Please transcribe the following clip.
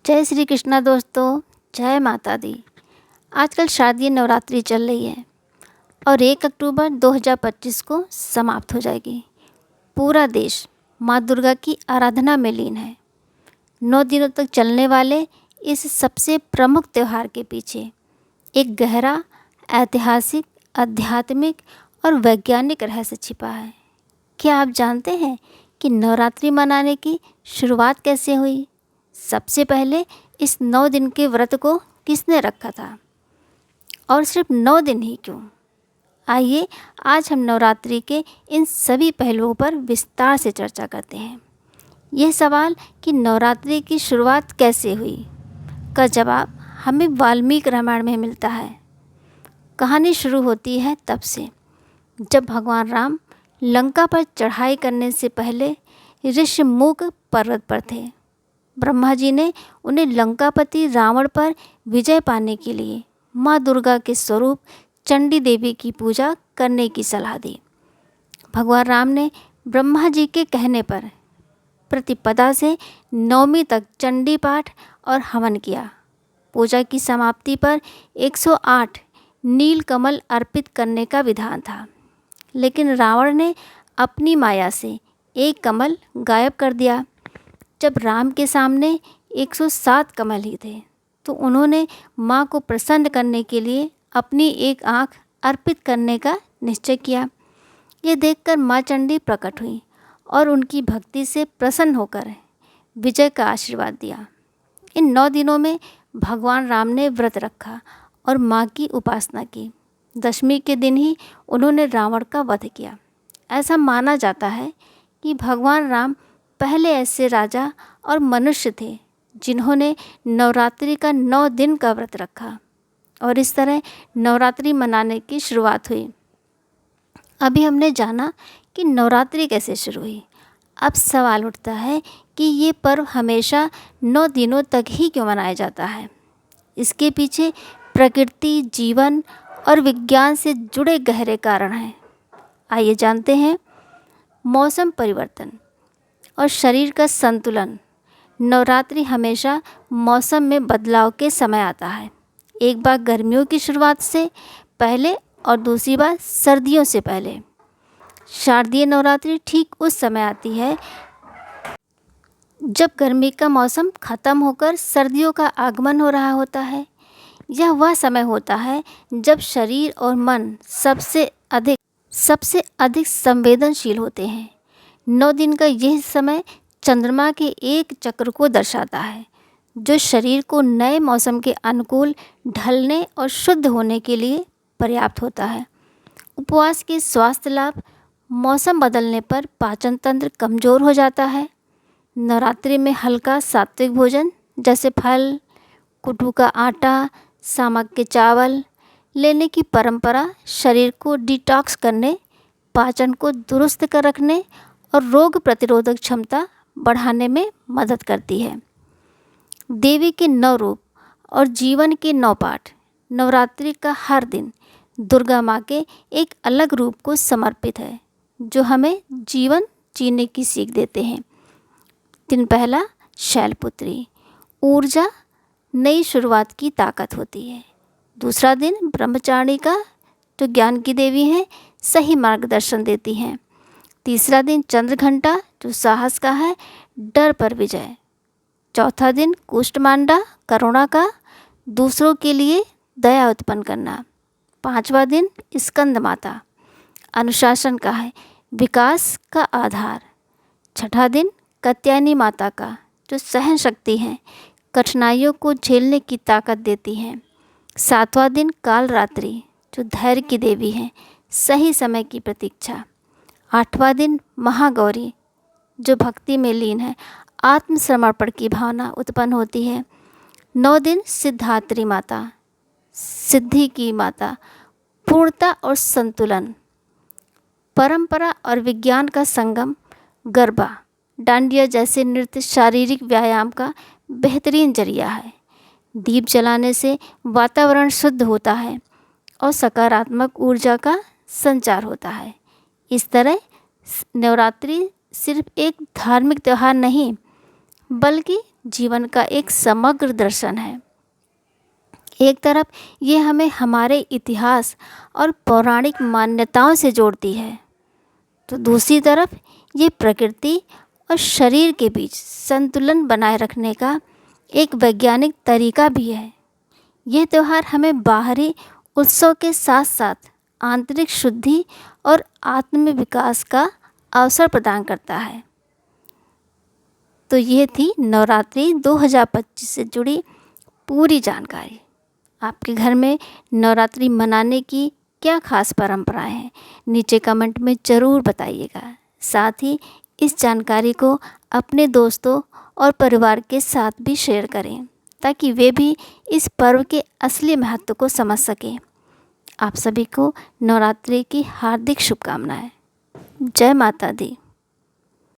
जय श्री कृष्णा दोस्तों, जय माता दी। आजकल शारदीय नवरात्रि चल रही है और 1 अक्टूबर 2025 को समाप्त हो जाएगी। पूरा देश माँ दुर्गा की आराधना में लीन है। 9 दिनों तक चलने वाले इस सबसे प्रमुख त्यौहार के पीछे एक गहरा ऐतिहासिक, आध्यात्मिक और वैज्ञानिक रहस्य छिपा है। क्या आप जानते हैं कि नवरात्रि मनाने की शुरुआत कैसे हुई? सबसे पहले इस 9 दिन के व्रत को किसने रखा था और सिर्फ 9 दिन ही क्यों? आइए आज हम नवरात्रि के इन सभी पहलुओं पर विस्तार से चर्चा करते हैं। यह सवाल कि नवरात्रि की शुरुआत कैसे हुई का जवाब हमें वाल्मीकि रामायण में मिलता है। कहानी शुरू होती है तब से जब भगवान राम लंका पर चढ़ाई करने से पहले ऋषिमुख पर्वत पर थे। ब्रह्मा जी ने उन्हें लंकापति रावण पर विजय पाने के लिए माँ दुर्गा के स्वरूप चंडी देवी की पूजा करने की सलाह दी। भगवान राम ने ब्रह्मा जी के कहने पर प्रतिपदा से 9वीं तक चंडी पाठ और हवन किया। पूजा की समाप्ति पर 108 नील कमल अर्पित करने का विधान था, लेकिन रावण ने अपनी माया से एक कमल गायब कर दिया। जब राम के सामने 107 कमल ही थे तो उन्होंने माँ को प्रसन्न करने के लिए अपनी एक आँख अर्पित करने का निश्चय किया। ये देखकर माँ चंडी प्रकट हुई और उनकी भक्ति से प्रसन्न होकर विजय का आशीर्वाद दिया। इन 9 दिनों में भगवान राम ने व्रत रखा और माँ की उपासना की। दशमी के दिन ही उन्होंने रावण का वध किया। ऐसा माना जाता है कि भगवान राम पहले ऐसे राजा और मनुष्य थे जिन्होंने नवरात्रि का 9 दिन का व्रत रखा और इस तरह नवरात्रि मनाने की शुरुआत हुई। अभी हमने जाना कि नवरात्रि कैसे शुरू हुई। अब सवाल उठता है कि ये पर्व हमेशा 9 दिनों तक ही क्यों मनाया जाता है? इसके पीछे प्रकृति, जीवन और विज्ञान से जुड़े गहरे कारण हैं। आइए जानते हैं। मौसम परिवर्तन और शरीर का संतुलन। नवरात्रि हमेशा मौसम में बदलाव के समय आता है। एक बार गर्मियों की शुरुआत से पहले और दूसरी बार सर्दियों से पहले। शारदीय नवरात्रि ठीक उस समय आती है जब गर्मी का मौसम खत्म होकर सर्दियों का आगमन हो रहा होता है। यह वह समय होता है जब शरीर और मन सबसे अधिक संवेदनशील होते हैं। 9 दिन का यह समय चंद्रमा के एक चक्र को दर्शाता है, जो शरीर को नए मौसम के अनुकूल ढलने और शुद्ध होने के लिए पर्याप्त होता है। उपवास के स्वास्थ्य लाभ। मौसम बदलने पर पाचन तंत्र कमज़ोर हो जाता है। नवरात्रि में हल्का सात्विक भोजन जैसे फल, कुटू का आटा, सामक के चावल लेने की परंपरा शरीर को डिटॉक्स करने, पाचन को दुरुस्त कर रखने और रोग प्रतिरोधक क्षमता बढ़ाने में मदद करती है। देवी के 9 रूप और जीवन के 9 पाठ। नवरात्रि का हर दिन दुर्गा माँ के एक अलग रूप को समर्पित है, जो हमें जीवन जीने की सीख देते हैं। दिन पहला शैलपुत्री, ऊर्जा, नई शुरुआत की ताकत होती है। दूसरा दिन ब्रह्मचारिणी का, जो ज्ञान की देवी हैं, सही मार्गदर्शन देती हैं। तीसरा दिन चंद्रघंटा, जो साहस का है, डर पर विजय। चौथा दिन कुष्ठमांडा, करुणा का, दूसरों के लिए दया उत्पन्न करना। 5वां दिन स्कंद माता, अनुशासन का है, विकास का आधार। 6ठा दिन कात्यायनी माता का, जो सहन शक्ति है, कठिनाइयों को झेलने की ताकत देती हैं। 7वां दिन कालरात्रि, जो धैर्य की देवी हैं, सही समय की प्रतीक्षा। 8वां दिन महागौरी, जो भक्ति में लीन है, आत्मसमर्पण की भावना उत्पन्न होती है। 9 दिन सिद्धात्री माता, सिद्धि की माता, पूर्णता और संतुलन। परंपरा और विज्ञान का संगम। गरबा, डांडिया जैसे नृत्य शारीरिक व्यायाम का बेहतरीन जरिया है। दीप जलाने से वातावरण शुद्ध होता है और सकारात्मक ऊर्जा का संचार होता है। इस तरह नवरात्रि सिर्फ एक धार्मिक त्यौहार नहीं, बल्कि जीवन का एक समग्र दर्शन है। एक तरफ ये हमें हमारे इतिहास और पौराणिक मान्यताओं से जोड़ती है, तो दूसरी तरफ ये प्रकृति और शरीर के बीच संतुलन बनाए रखने का एक वैज्ञानिक तरीका भी है। यह त्यौहार हमें बाहरी उत्सव के साथ साथ आंतरिक शुद्धि और आत्म विकास का अवसर प्रदान करता है। तो ये थी नवरात्रि 2025 से जुड़ी पूरी जानकारी। आपके घर में नवरात्रि मनाने की क्या खास परंपराएं हैं, नीचे कमेंट में ज़रूर बताइएगा। साथ ही इस जानकारी को अपने दोस्तों और परिवार के साथ भी शेयर करें, ताकि वे भी इस पर्व के असली महत्व को समझ सकें। आप सभी को नवरात्रि की हार्दिक शुभकामनाएं। जय माता दी।